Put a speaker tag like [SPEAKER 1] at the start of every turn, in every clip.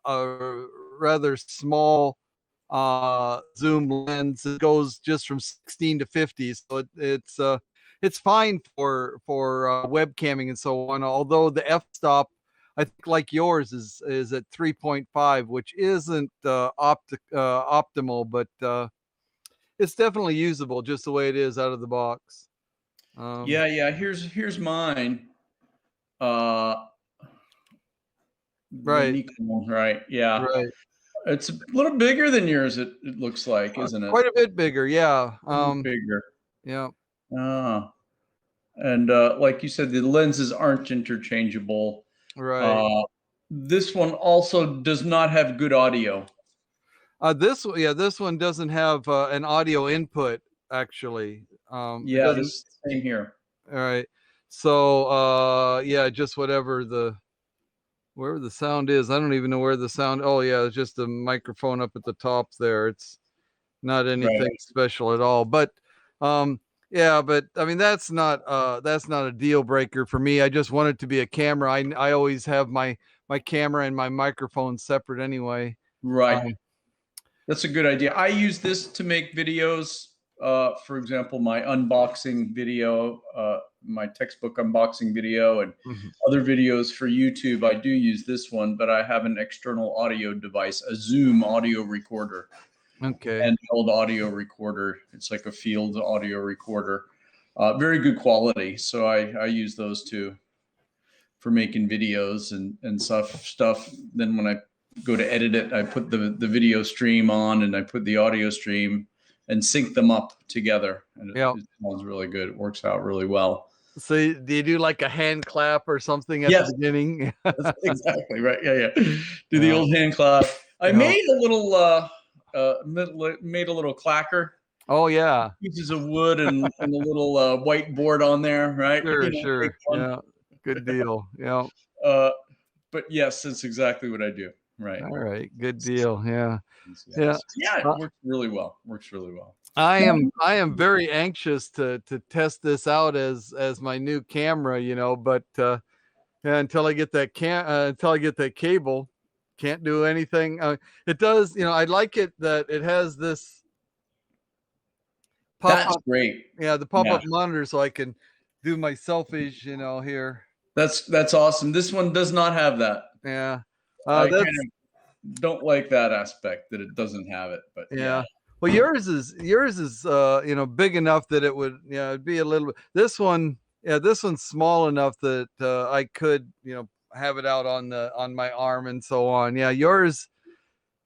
[SPEAKER 1] a rather small zoom lens. It goes just from 16 to 50, so it's fine for webcamming and so on. Although the f-stop, I think, like yours, is at 3.5, which isn't optimal, but it's definitely usable just the way it is out of the box.
[SPEAKER 2] Yeah. Here's mine.
[SPEAKER 1] Right.
[SPEAKER 2] Nikon, right? Yeah.
[SPEAKER 1] Right.
[SPEAKER 2] It's a little bigger than yours. It looks like, isn't it?
[SPEAKER 1] Quite a bit bigger. Yeah.
[SPEAKER 2] Bigger.
[SPEAKER 1] Yeah.
[SPEAKER 2] Ah. And like you said, the lenses aren't interchangeable.
[SPEAKER 1] Right.
[SPEAKER 2] Uh, this one also does not have good audio.
[SPEAKER 1] This one doesn't have an audio input actually. It
[SPEAKER 2] Yeah,
[SPEAKER 1] doesn't.
[SPEAKER 2] this same here.
[SPEAKER 1] All right. So yeah, just wherever the sound is. I don't even know where the sound. Oh yeah, it's just a microphone up at the top there. It's not anything
[SPEAKER 2] Right.
[SPEAKER 1] special at all. But yeah, but I mean that's not a deal breaker for me. I just want it to be a camera. I always have my camera and my microphone separate anyway.
[SPEAKER 2] Right. That's a good idea. I use this to make videos. For example, my unboxing video, my textbook unboxing video, and other videos for YouTube. I do use this one, but I have an external audio device, a Zoom audio recorder.
[SPEAKER 1] Okay.
[SPEAKER 2] Handheld audio recorder. It's like a field audio recorder. Very good quality. So I use those two for making videos and stuff. Then when I go to edit it, I put the video stream on and I put the audio stream and sync them up together. And it sounds really good. It works out really well.
[SPEAKER 1] So do you do like a hand clap or something at the beginning?
[SPEAKER 2] That's exactly right. Yeah. Do the old hand clap. I made a little clacker.
[SPEAKER 1] Oh yeah.
[SPEAKER 2] Pieces of wood and a little whiteboard on there, right?
[SPEAKER 1] Sure. Yeah. Good deal. Yeah.
[SPEAKER 2] But yes, that's exactly what I do. Right.
[SPEAKER 1] All right. Good deal. Yeah.
[SPEAKER 2] Yeah. It works really well.
[SPEAKER 1] I am very anxious to test this out as my new camera, but until I get that cable, can't do anything. It does, I like it that it has this
[SPEAKER 2] pop-up. That's great.
[SPEAKER 1] Yeah, the pop-up monitor, so I can do my selfies, here.
[SPEAKER 2] That's awesome. This one does not have that.
[SPEAKER 1] Yeah.
[SPEAKER 2] I kind of don't like that aspect that it doesn't have it, but yeah.
[SPEAKER 1] Well, yours is big enough that it would, it'd be a little bit. This one's small enough that I could, have it out on my arm and so on. Yeah, yours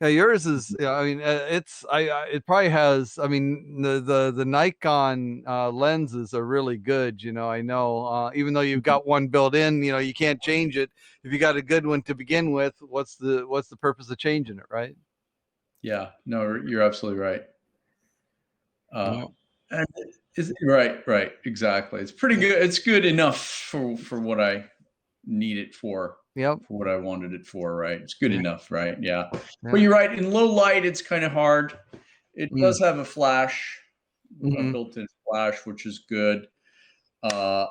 [SPEAKER 1] is. I mean, it probably has. I mean, the Nikon lenses are really good. I know. Even though you've got one built in, you can't change it. If you got a good one to begin with, what's the purpose of changing it, right?
[SPEAKER 2] Yeah. No, you're absolutely right. And right. Exactly. It's pretty good. It's good enough for what I need it for.
[SPEAKER 1] Yep.
[SPEAKER 2] For what I wanted it for, right? It's good enough, right? Yeah. But you're right. In low light, it's kind of hard. It does have a flash, a built-in flash, which is good. And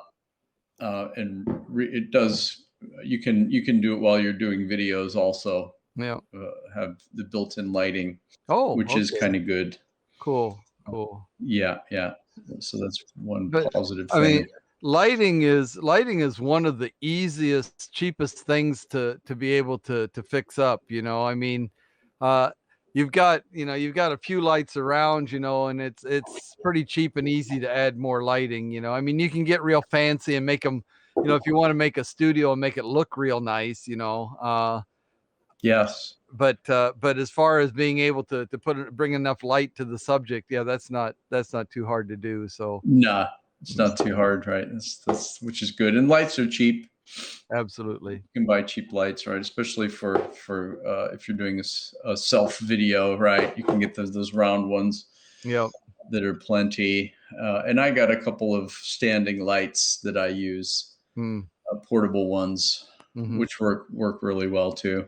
[SPEAKER 2] it does. You can do it while you're doing videos. Also, have the built-in lighting. Which is kind of good.
[SPEAKER 1] Cool.
[SPEAKER 2] Yeah. So that's one positive thing.
[SPEAKER 1] I mean, lighting is one of the easiest, cheapest things to be able to fix up. I mean, you've got a few lights around, and it's pretty cheap and easy to add more lighting. I mean, you can get real fancy and make them, if you want to make a studio and make it look real nice,
[SPEAKER 2] Yes.
[SPEAKER 1] But as far as being able to bring enough light to the subject, that's not too hard to do. So
[SPEAKER 2] no, it's not too hard, right? That's which is good. And lights are cheap.
[SPEAKER 1] Absolutely.
[SPEAKER 2] You can buy cheap lights, right? Especially for if you're doing a self video, right? You can get those round ones.
[SPEAKER 1] Yep.
[SPEAKER 2] That are plenty. And I got a couple of standing lights that I use, portable ones, which work really well too.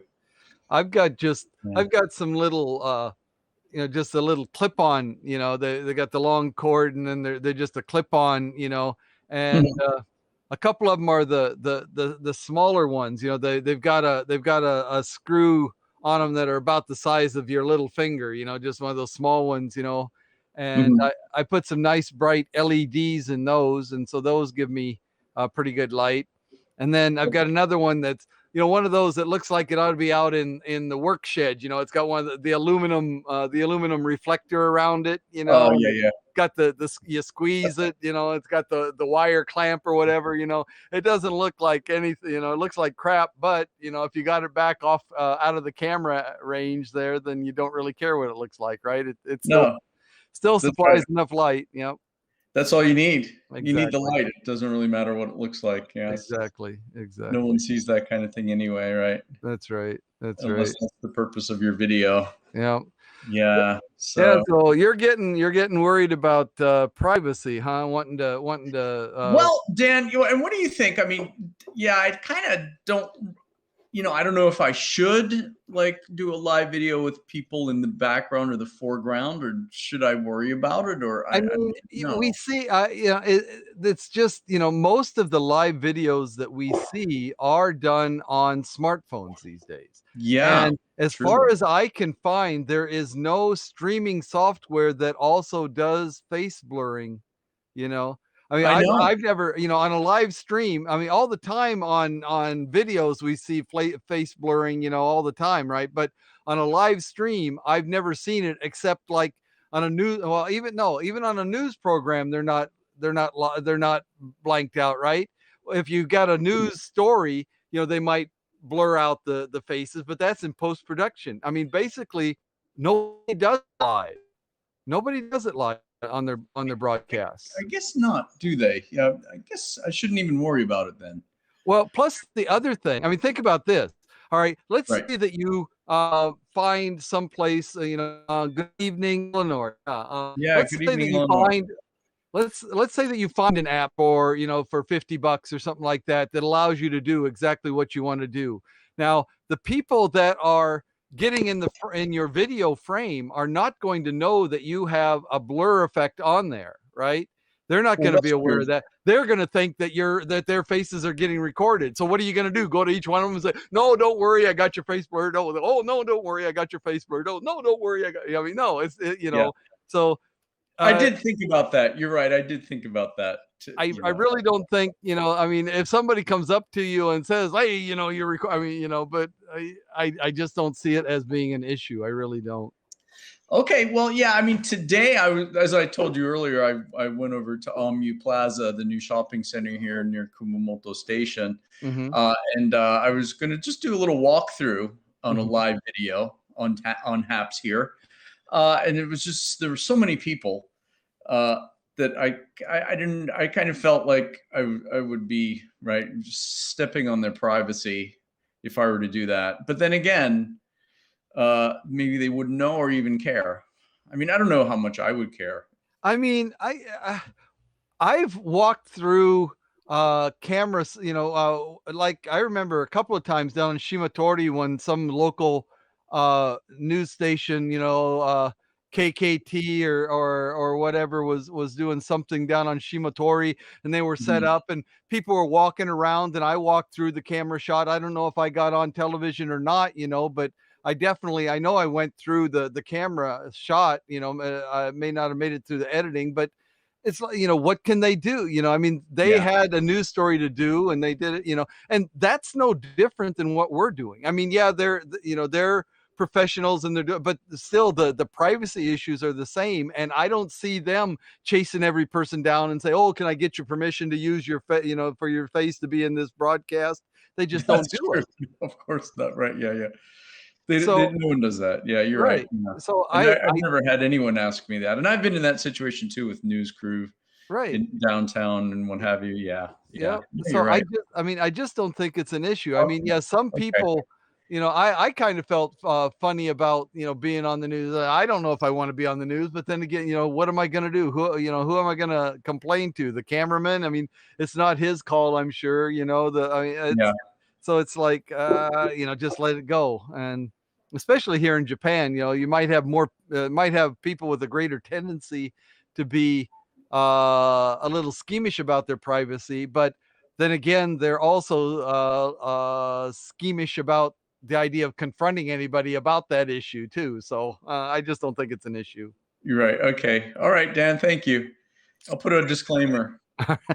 [SPEAKER 1] I've got some little, just a little clip on, they got the long cord and then they're just a clip on, and a couple of them are the smaller ones, they've got a screw on them that are about the size of your little finger, just one of those small ones, and
[SPEAKER 2] Mhm.
[SPEAKER 1] I put some nice bright LEDs in those, and so those give me a pretty good light. And then I've got another one that's one of those that looks like it ought to be out in the work shed. It's got one of the aluminum reflector around it,
[SPEAKER 2] Oh
[SPEAKER 1] and
[SPEAKER 2] yeah,
[SPEAKER 1] it's
[SPEAKER 2] yeah.
[SPEAKER 1] got the you squeeze it, it's got the wire clamp or whatever. It doesn't look like anything, it looks like crap, but if you got it back off out of the camera range there, then you don't really care what it looks like, right? It
[SPEAKER 2] No,
[SPEAKER 1] still
[SPEAKER 2] that's right.
[SPEAKER 1] supplies enough light. Yep.
[SPEAKER 2] That's all you need. You need the
[SPEAKER 1] Exactly.
[SPEAKER 2] light. It doesn't really matter what it looks like. Yes.
[SPEAKER 1] Exactly.
[SPEAKER 2] No one
[SPEAKER 1] Exactly.
[SPEAKER 2] sees that kind of thing anyway, right?
[SPEAKER 1] That's right. That's
[SPEAKER 2] Unless
[SPEAKER 1] right.
[SPEAKER 2] that's the purpose of your video.
[SPEAKER 1] Yeah.
[SPEAKER 2] Yeah.
[SPEAKER 1] Yeah.
[SPEAKER 2] So,
[SPEAKER 1] So you're getting worried about privacy, huh? Wanting to.
[SPEAKER 2] well, Dan, and what do you think? I mean, yeah, I kind of don't, I don't know if I should like do a live video with people in the background or the foreground, or should I worry about it? Or
[SPEAKER 1] I
[SPEAKER 2] I don't
[SPEAKER 1] mean, we
[SPEAKER 2] know.
[SPEAKER 1] see, it's just, most of the live videos that we see are done on smartphones these days.
[SPEAKER 2] Yeah,
[SPEAKER 1] And as far
[SPEAKER 2] true.
[SPEAKER 1] as I can find, there is no streaming software that also does face blurring. You know? I mean,
[SPEAKER 2] I
[SPEAKER 1] I've
[SPEAKER 2] know.
[SPEAKER 1] I've never, on a live stream, I mean, all the time on videos, we see face blurring, all the time, right? But on a live stream, I've never seen it except like on a news, well, even no, even on a news program, they're not blanked out, right? If you got a news story, they might blur out the faces, but that's in post production. I mean, basically, nobody does it live. Nobody does it live on their broadcasts.
[SPEAKER 2] I guess not, do they? Yeah, I guess I shouldn't even worry about it then.
[SPEAKER 1] Well, plus the other thing, I mean, think about this. All right, let's
[SPEAKER 2] Right.
[SPEAKER 1] say that you find someplace, good evening, Illinois.
[SPEAKER 2] Yeah.
[SPEAKER 1] Let's
[SPEAKER 2] Good
[SPEAKER 1] say that
[SPEAKER 2] evening,
[SPEAKER 1] you
[SPEAKER 2] Illinois.
[SPEAKER 1] find let's say that you find an app, or for $50 or something like that, that allows you to do exactly what you want to do. Now, the people that are getting in your video frame are not going to know that you have a blur effect on there, right? They're not
[SPEAKER 2] Well,
[SPEAKER 1] going to be
[SPEAKER 2] that's
[SPEAKER 1] aware
[SPEAKER 2] true.
[SPEAKER 1] of that. They're going to think that their faces are getting recorded. So what are you going to do? Go to each one of them and say, "No, don't worry, I got your face blurred." No, oh no, don't worry, I got your face blurred. Oh no, don't worry, I mean, no,
[SPEAKER 2] Yeah.
[SPEAKER 1] So
[SPEAKER 2] I
[SPEAKER 1] uh,
[SPEAKER 2] did think about that. You're right. I did think about that.
[SPEAKER 1] I really don't think, I mean, if somebody comes up to you and says, "Hey, you're I mean, but I just don't see it as being an issue. I really don't.
[SPEAKER 2] Okay. Well, yeah. I mean, today as I told you earlier, I went over to Omu Plaza, the new shopping center here near Kumamoto Station,
[SPEAKER 1] Hmm.
[SPEAKER 2] and I was going to just do a little walkthrough on a
[SPEAKER 1] Hmm.
[SPEAKER 2] live video on Haps here, and it was just there were so many people that I didn't I kind of felt like I would be right just stepping on their privacy if I were to do that. But then again, maybe they wouldn't know or even care. I mean, I don't know how much I would care.
[SPEAKER 1] I mean, I've walked through cameras, like I remember a couple of times down in Shimatori when some local news station, KKT or whatever was doing something down on Shimatori, and they were set
[SPEAKER 2] Mhm.
[SPEAKER 1] up and people were walking around, and I walked through the camera shot. I don't know if I got on television or not, but I know I went through the camera shot, I may not have made it through the editing, but it's like, what can they do? I mean, they
[SPEAKER 2] Yeah,
[SPEAKER 1] had a news story to do and they did it, and that's no different than what we're doing. I mean, yeah, they're professionals and they're doing, but still the privacy issues are the same. And I don't see them chasing every person down and say, "Oh, can I get your permission to use for your face to be in this broadcast?" They just don't
[SPEAKER 2] that's
[SPEAKER 1] do
[SPEAKER 2] true.
[SPEAKER 1] it.
[SPEAKER 2] Of course not. Right. Yeah, yeah.
[SPEAKER 1] So,
[SPEAKER 2] No one does that. Yeah, you're right.
[SPEAKER 1] right.
[SPEAKER 2] Yeah.
[SPEAKER 1] So
[SPEAKER 2] And
[SPEAKER 1] I
[SPEAKER 2] I've never had anyone ask me that. And I've been in that situation too with news crew
[SPEAKER 1] right.
[SPEAKER 2] in downtown and what have you. Yeah, yeah.
[SPEAKER 1] Yeah.
[SPEAKER 2] No,
[SPEAKER 1] So
[SPEAKER 2] you're right.
[SPEAKER 1] I just don't think it's an issue. I mean,
[SPEAKER 2] Okay.
[SPEAKER 1] yeah, some
[SPEAKER 2] Okay.
[SPEAKER 1] people, I kind of felt funny about, being on the news. I don't know if I want to be on the news, but then again, what am I going to do? Who am I going to complain to? The cameraman? I mean, it's not his call, I'm sure, I mean,
[SPEAKER 2] Yeah.
[SPEAKER 1] it's like, just let it go. And especially here in Japan, you might have people with a greater tendency to be a little squeamish about their privacy, but then again, they're also squeamish about the idea of confronting anybody about that issue too. So I just don't think it's an issue.
[SPEAKER 2] You're right. Okay. All right, Dan. Thank you. I'll put a disclaimer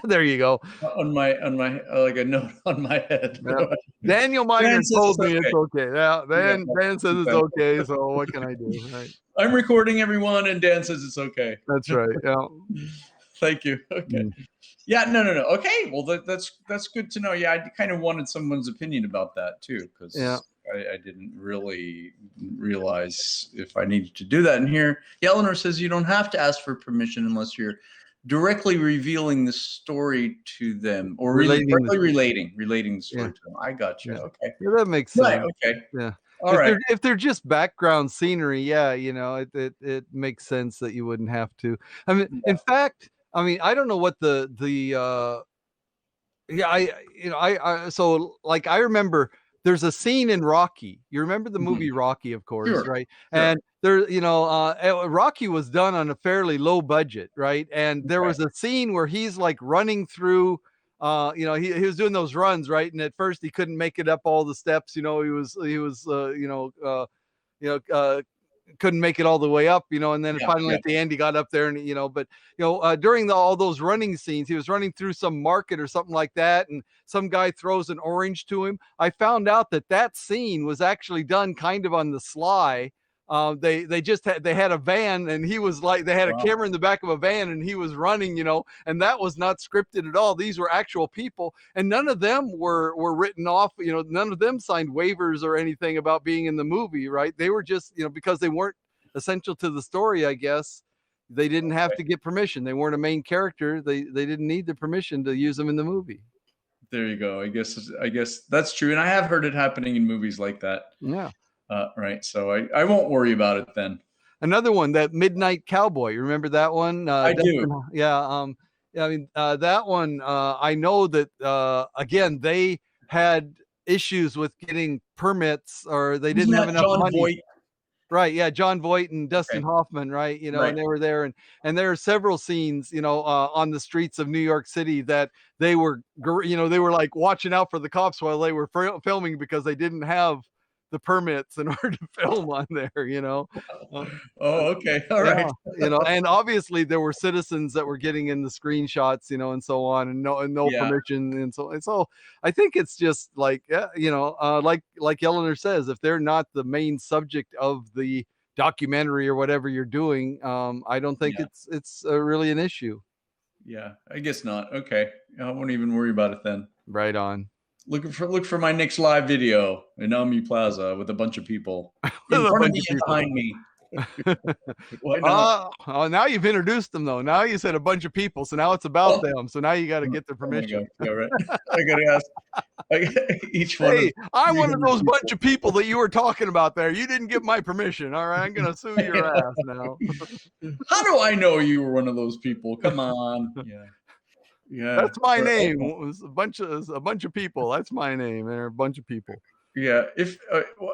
[SPEAKER 1] There you go.
[SPEAKER 2] on my like a note on my head.
[SPEAKER 1] Yeah. Daniel
[SPEAKER 2] Dan
[SPEAKER 1] Miner
[SPEAKER 2] says
[SPEAKER 1] told
[SPEAKER 2] it's
[SPEAKER 1] me it's okay. Yeah,
[SPEAKER 2] Yeah,
[SPEAKER 1] Dan says it's
[SPEAKER 2] okay.
[SPEAKER 1] okay. So what can I do? Right.
[SPEAKER 2] I'm recording everyone, and Dan says it's okay.
[SPEAKER 1] That's right. Yeah.
[SPEAKER 2] Thank you. Okay.
[SPEAKER 1] Mm.
[SPEAKER 2] Yeah. No. Okay. Well, that's good to know. Yeah, I kind of wanted someone's opinion about that too, because
[SPEAKER 1] Yeah.
[SPEAKER 2] I didn't really realize if I needed to do that in here. Yeah, Eleanor says you don't have to ask for permission unless you're directly revealing the story to them or directly relating the story to them. I got you.
[SPEAKER 1] Yeah.
[SPEAKER 2] Okay.
[SPEAKER 1] Yeah, that makes sense.
[SPEAKER 2] Right. Okay.
[SPEAKER 1] Yeah.
[SPEAKER 2] All right.
[SPEAKER 1] If they're just background scenery, yeah, it makes sense that you wouldn't have to. I mean, in fact, I mean, I don't know what yeah, so like I remember there's a scene in Rocky. You remember the movie Rocky, of course,
[SPEAKER 2] Sure.
[SPEAKER 1] right?
[SPEAKER 2] Sure.
[SPEAKER 1] And there, Rocky was done on a fairly low budget, right? And there was a scene where he's like running through, he was doing those runs, right? And at first he couldn't make it up all the steps, he was couldn't make it all the way up, and then finally at the end he got up there and but during all those running scenes, he was running through some market or something like that, and some guy throws an orange to him. I found out that scene was actually done kind of on the sly. They had a van, and he was like, they had a camera in the back of a van, and he was running, and that was not scripted at all. These were actual people, and none of them were written off. None of them signed waivers or anything about being in the movie, right? They were just, because they weren't essential to the story, I guess. They didn't have to get permission. They weren't a main character. They didn't need the permission to use them in the movie.
[SPEAKER 2] There you go. I guess that's true, and I have heard it happening in movies like that.
[SPEAKER 1] Yeah.
[SPEAKER 2] Right. So I won't worry about it then.
[SPEAKER 1] Another one, that Midnight Cowboy. You remember that one?
[SPEAKER 2] I do.
[SPEAKER 1] Yeah. I mean, that one, I know that, again, they had issues with getting permits, or they didn't have enough money.
[SPEAKER 2] Voight?
[SPEAKER 1] Right. Yeah. John Voight and Dustin Hoffman. Right. And they were there, and there are several scenes, on the streets of New York City that they were, they were like watching out for the cops while they were filming, because they didn't have the permits in order to film on there,
[SPEAKER 2] Oh, okay. All right.
[SPEAKER 1] And obviously there were citizens that were getting in the screenshots, and so on, and no permission. And so I think it's just like, like Eleanor says, if they're not the main subject of the documentary or whatever you're doing, I don't think it's really an issue.
[SPEAKER 2] Yeah, I guess not. Okay. I won't even worry about it then.
[SPEAKER 1] Right on.
[SPEAKER 2] Look for my next live video in Omni Plaza with a bunch of people in front of me and behind me. Why not?
[SPEAKER 1] Now you've introduced them, though. Now you said a bunch of people, so now it's about them. So now you got to get their permission.
[SPEAKER 2] Yeah, right. I got to ask each one.
[SPEAKER 1] Hey, I'm one of those bunch of people that you were talking about there. You didn't give my permission. All right, I'm gonna sue your ass now.
[SPEAKER 2] How do I know you were one of those people? Come on. Yeah,
[SPEAKER 1] that's my name. It was a bunch of people. That's my name. They're a bunch of people.
[SPEAKER 2] Yeah.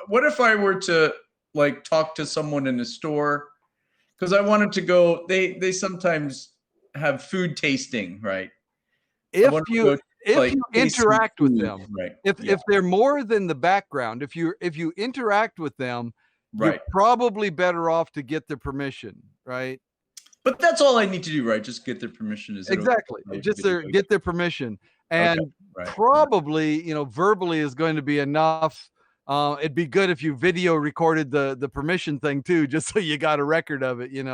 [SPEAKER 2] What if I were to like talk to someone in a store, because I wanted to go. They sometimes have food tasting, right?
[SPEAKER 1] If you interact with them,
[SPEAKER 2] right?
[SPEAKER 1] If they're more than the background, if you interact with them, you're probably better off to get their permission, right?
[SPEAKER 2] But that's all I need to do, right? Just get their permission.
[SPEAKER 1] Exactly. Just get their permission, and probably, verbally is going to be enough. It'd be good if you video recorded the permission thing too, just so you got a record of it,
[SPEAKER 2] Indeed.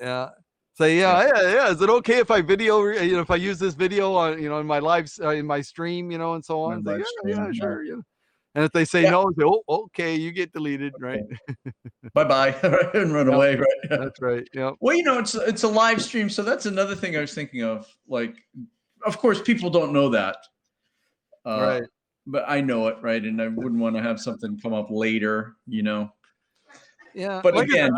[SPEAKER 1] Yeah. Say, yeah. Is it okay if I video, if I use this video on, in my live, in my stream, and so on? Say, yeah, sure. And if they say no, say, oh, okay, you get deleted, right?
[SPEAKER 2] Bye-bye, and run away, right?
[SPEAKER 1] That's right. Yeah.
[SPEAKER 2] Well, it's a live stream, so that's another thing I was thinking of. Like, of course, people don't know that,
[SPEAKER 1] right?
[SPEAKER 2] But I know it, right? And I wouldn't want to have something come up later,
[SPEAKER 1] Yeah.
[SPEAKER 2] But again,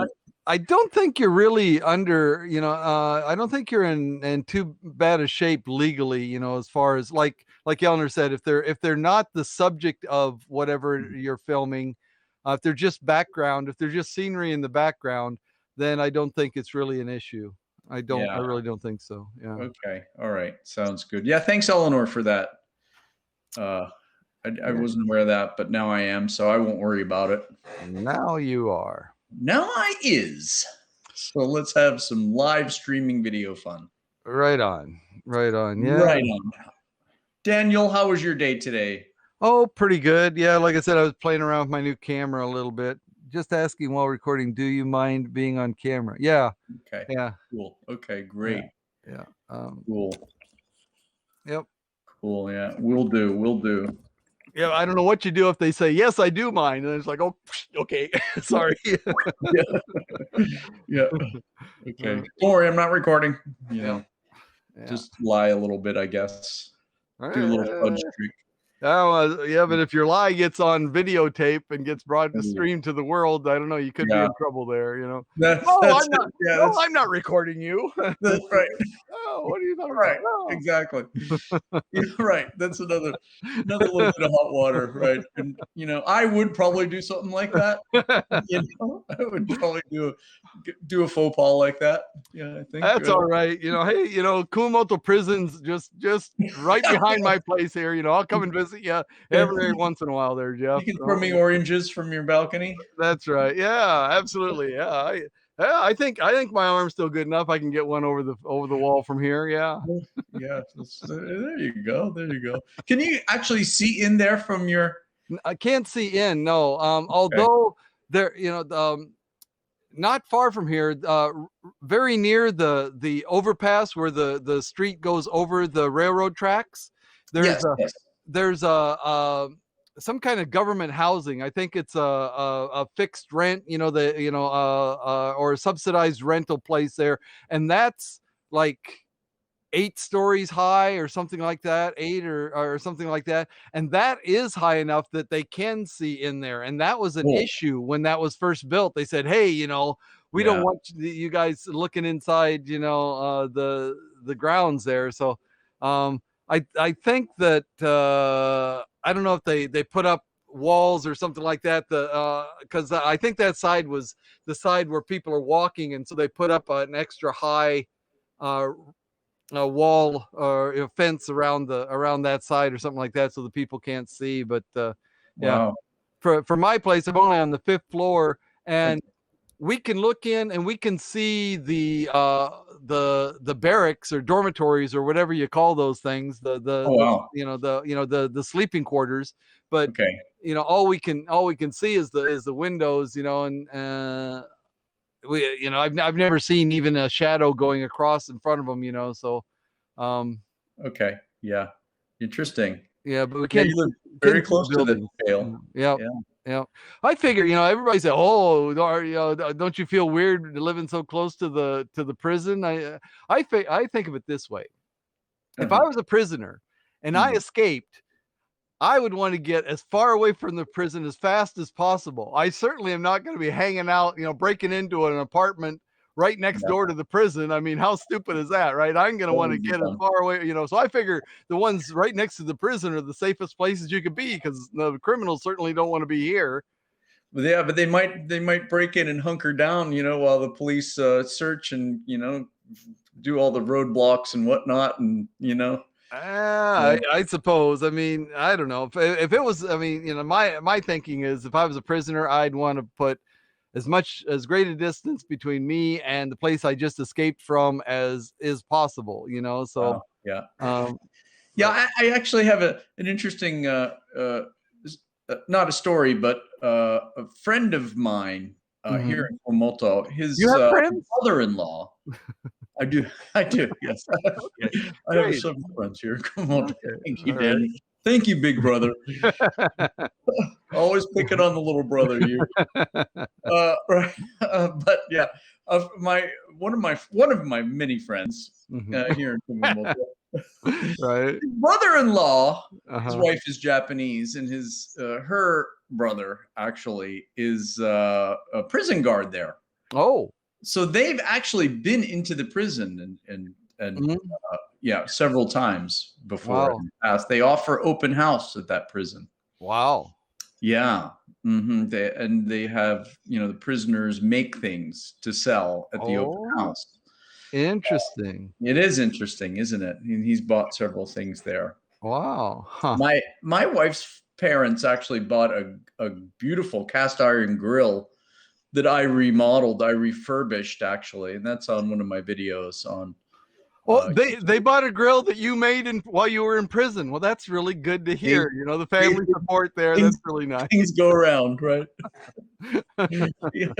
[SPEAKER 1] I don't think you're really under, I don't think you're in too bad a shape legally, as far as like Eleanor said, if they're not the subject of whatever you're filming, if they're just background, if they're just scenery in the background, then I don't think it's really an issue. I really don't think so. Yeah.
[SPEAKER 2] Okay. All right. Sounds good. Yeah. Thanks, Eleanor, for that. I wasn't aware of that, but now I am, so I won't worry about it.
[SPEAKER 1] Now you are.
[SPEAKER 2] Now I is. So let's have some live streaming video fun.
[SPEAKER 1] Right on. Right on. Yeah.
[SPEAKER 2] Right on. Daniel, how was your day today?
[SPEAKER 1] Oh, pretty good. Yeah, like I said, I was playing around with my new camera a little bit. Just asking while recording, do you mind being on camera? Yeah.
[SPEAKER 2] Okay.
[SPEAKER 1] Yeah.
[SPEAKER 2] Cool. Okay, great.
[SPEAKER 1] Yeah.
[SPEAKER 2] Cool.
[SPEAKER 1] Yep.
[SPEAKER 2] Cool. Yeah, we'll do. We'll do.
[SPEAKER 1] Yeah, I don't know what you do if they say, yes, I do mind. And it's like, oh, okay, sorry.
[SPEAKER 2] Yeah. Okay. Don't worry, I'm not recording. You know,
[SPEAKER 1] Yeah.
[SPEAKER 2] just lie a little bit, I guess. Do a little fudge trick.
[SPEAKER 1] Oh, yeah, but if your lie gets on videotape and gets brought to stream to the world, I don't know, you could be in trouble there, you know. I'm not recording you.
[SPEAKER 2] That's right.
[SPEAKER 1] Oh, what are you talking
[SPEAKER 2] Right.
[SPEAKER 1] about? No.
[SPEAKER 2] Exactly. Yeah, right. That's another little bit of hot water, right? And you know, I would probably do something like that. You know, I would probably do a faux pas like that. Yeah, I think
[SPEAKER 1] That's all right. You know, hey, you know, Kumamoto Prison's just right behind my place here. You know, I'll come and visit you every once in a while there, Jeff.
[SPEAKER 2] You can throw me oranges from your balcony.
[SPEAKER 1] That's right. Yeah, absolutely. Yeah. I think my arm's still good enough. I can get one over the wall from here. Yeah.
[SPEAKER 2] Yeah. There you go. There you go. Can you actually see in there from your?
[SPEAKER 1] I can't see in. No. Although there, you know, not far from here, very near the overpass where the street goes over the railroad tracks. There's some kind of government housing. I think it's a fixed rent, you know, or a subsidized rental place there, and that's like 8 stories high or something like that, 8 or something like that, and that is high enough that they can see in there. And that was an issue when that was first built. They said, hey, you know, we don't want you guys looking inside, you know, the grounds there. So I think that I don't know if they put up walls or something like that, because I think that side was the side where people are walking, and so they put up an extra high a wall or a fence around that side or something like that, so the people can't see. But yeah, for my place, I'm only on the 5th floor, and we can look in and we can see the barracks or dormitories or whatever you call those things, the sleeping quarters. But you know, all we can see is the windows, you know, and you know, I've never seen even a shadow going across in front of them, you know. So
[SPEAKER 2] okay, yeah, interesting.
[SPEAKER 1] Yeah, but we can't
[SPEAKER 2] live very close to the jail.
[SPEAKER 1] Yeah. I figure, you know, everybody said, oh, you know, don't you feel weird living so close to the prison? I think of it this way. If I was a prisoner and I escaped, I would want to get as far away from the prison as fast as possible. I certainly am not going to be hanging out, you know, breaking into an apartment right next door to the prison. I mean, how stupid is that, right? I'm going to want to get as far away, you know. So I figure the ones right next to the prison are the safest places you could be, because the criminals certainly don't want to be here.
[SPEAKER 2] Yeah, but they might break in and hunker down, you know, while the police search and, you know, do all the roadblocks and whatnot, and you know.
[SPEAKER 1] I suppose. I mean, I don't know if it was. I mean, you know, my thinking is, if I was a prisoner, I'd want to put as great a distance between me and the place I just escaped from as is possible, you know. So
[SPEAKER 2] I actually have an interesting, not a story, but a friend of mine here in Kumamoto. His brother-in-law. I do. Yes. I have several friends here. Come on. Thank you, Dan. Thank you, big brother. Always picking on the little brother here. But yeah, one of my many friends here in Kumamoto.
[SPEAKER 1] Right.
[SPEAKER 2] His brother-in-law, his wife is Japanese, and her brother actually is a prison guard there.
[SPEAKER 1] Oh.
[SPEAKER 2] So they've actually been into the prison and several times before in the past. They offer open house at that prison.
[SPEAKER 1] Wow.
[SPEAKER 2] Yeah. They have, you know, the prisoners make things to sell at the open house.
[SPEAKER 1] Interesting.
[SPEAKER 2] It is interesting, isn't it? And he's bought several things there.
[SPEAKER 1] Wow. Huh.
[SPEAKER 2] My wife's parents actually bought a beautiful cast iron grill that I remodeled. I refurbished actually, and that's on one of my videos on.
[SPEAKER 1] Well, they bought a grill that you made while you were in prison. Well, that's really good to hear. You know, the family support there. That's really nice.
[SPEAKER 2] Things go around, right? Yeah.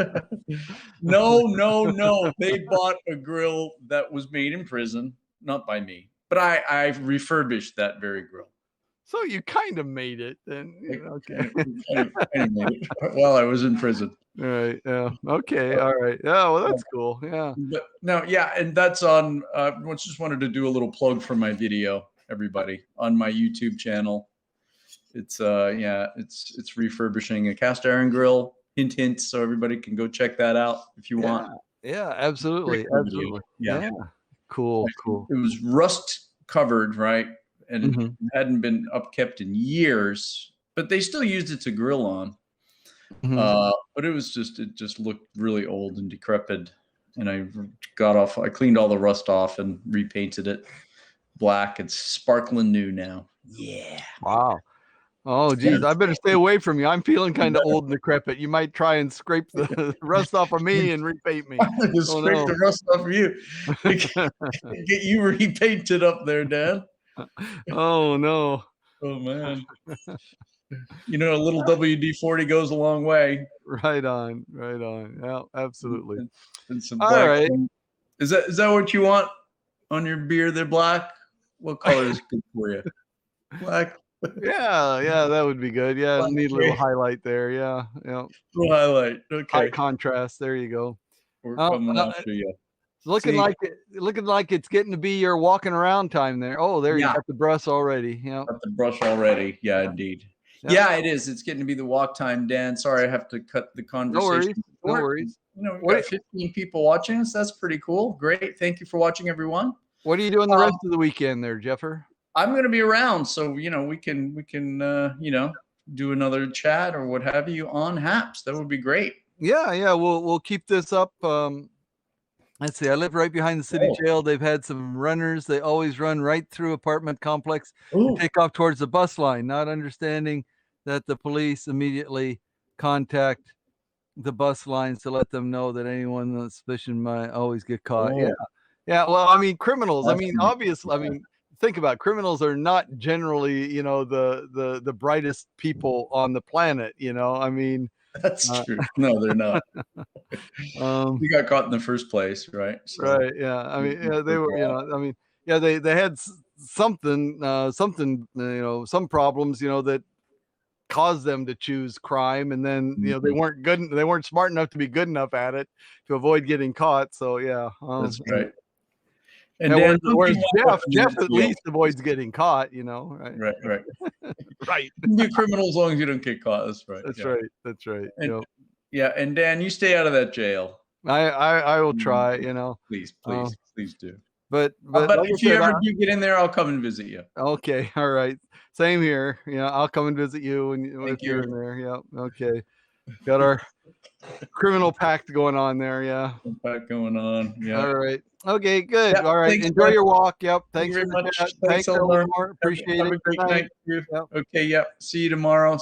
[SPEAKER 2] No. They bought a grill that was made in prison, not by me, but I refurbished that very grill.
[SPEAKER 1] So you kind of made it then. Okay.
[SPEAKER 2] Kind of made it while I was in prison.
[SPEAKER 1] All right. Yeah. Okay. All right. Yeah. Well, that's cool. Yeah.
[SPEAKER 2] But no, yeah, and that's on. Just wanted to do a little plug for my video, everybody, on my YouTube channel. It's it's refurbishing a cast iron grill. Hint, hint. So everybody can go check that out if you want.
[SPEAKER 1] Yeah. Absolutely. Absolutely.
[SPEAKER 2] Yeah.
[SPEAKER 1] Cool. Cool.
[SPEAKER 2] It was rust covered, right, and
[SPEAKER 1] Mhm.
[SPEAKER 2] it hadn't been upkept in years, but they still used it to grill on.
[SPEAKER 1] Mhm.
[SPEAKER 2] But it just looked really old and decrepit. And I cleaned all the rust off and repainted it black. It's sparkling new now. Yeah.
[SPEAKER 1] Wow. Oh, geez, I better stay away from you. I'm feeling kind of old and decrepit. You might try and scrape the rust off of me and repaint me.
[SPEAKER 2] Just
[SPEAKER 1] Oh,
[SPEAKER 2] scrape
[SPEAKER 1] no.
[SPEAKER 2] the rust off of you. Get you repainted up there, Dan.
[SPEAKER 1] Oh, no.
[SPEAKER 2] Oh man. You know, a little WD-40 goes a long way.
[SPEAKER 1] Right on. Right on. Yeah, absolutely.
[SPEAKER 2] And some
[SPEAKER 1] All
[SPEAKER 2] black.
[SPEAKER 1] right.
[SPEAKER 2] Is that what you want on your beer there, black? What color is good for you? Black.
[SPEAKER 1] Yeah, that would be good. Yeah,
[SPEAKER 2] Black
[SPEAKER 1] need a little
[SPEAKER 2] beer.
[SPEAKER 1] highlight there. Yeah.
[SPEAKER 2] Little highlight.
[SPEAKER 1] High
[SPEAKER 2] Okay.
[SPEAKER 1] contrast. There you go.
[SPEAKER 2] We're
[SPEAKER 1] Oh,
[SPEAKER 2] coming after you.
[SPEAKER 1] it's looking like it's getting to be your walking around time there. Oh, there you
[SPEAKER 2] Yeah.
[SPEAKER 1] got the brush already. Yeah.
[SPEAKER 2] Got the brush already. Yeah, indeed. Yeah, it is. It's getting to be the walk time, Dan. Sorry, I have to cut the conversation.
[SPEAKER 1] No worries.
[SPEAKER 2] You know, we've got 15 people watching us. That's pretty cool. Great. Thank you for watching, everyone.
[SPEAKER 1] What are you doing the rest of the weekend there, Jeffer?
[SPEAKER 2] I'm going to be around, so we can do another chat or what have you on Haps. That would be great.
[SPEAKER 1] Yeah. We'll keep this up. Let's see. I live right behind the city jail. They've had some runners. They always run right through apartment complex and take off towards the bus line, not understanding that the police immediately contact the bus lines to let them know that anyone on suspicion might always get caught. Yeah. Well, I mean, criminals. I mean, obviously. I mean, think about it. Criminals are not generally, the brightest people on the planet. I mean,
[SPEAKER 2] that's true. No, they're not. We got caught in the first place, right?
[SPEAKER 1] So, right. Yeah. I mean, they were. I mean, they had something, some problems, that caused them to choose crime, and then they weren't smart enough to be good enough at it to avoid getting caught. So yeah,
[SPEAKER 2] that's right.
[SPEAKER 1] And then whereas Jeff at least avoids getting caught, right?
[SPEAKER 2] Right.
[SPEAKER 1] Right.
[SPEAKER 2] You can be a criminal as long as you don't get caught. That's right.
[SPEAKER 1] That's right.
[SPEAKER 2] And, and Dan, you stay out of that jail.
[SPEAKER 1] I will try.
[SPEAKER 2] Please do.
[SPEAKER 1] But
[SPEAKER 2] if you ever do get in there, I'll come and visit you.
[SPEAKER 1] Okay. All right. Same here. I'll come and visit you if you're in there. Yeah. Okay. Got our criminal pact going on there. Yeah.
[SPEAKER 2] Pact going on. Yeah.
[SPEAKER 1] All right. Okay. Good. All right. Enjoy your walk. Yep. Thanks
[SPEAKER 2] very much.
[SPEAKER 1] Thanks, Eleanor. Appreciate it.
[SPEAKER 2] Have a great night. Okay. Yep. See you tomorrow.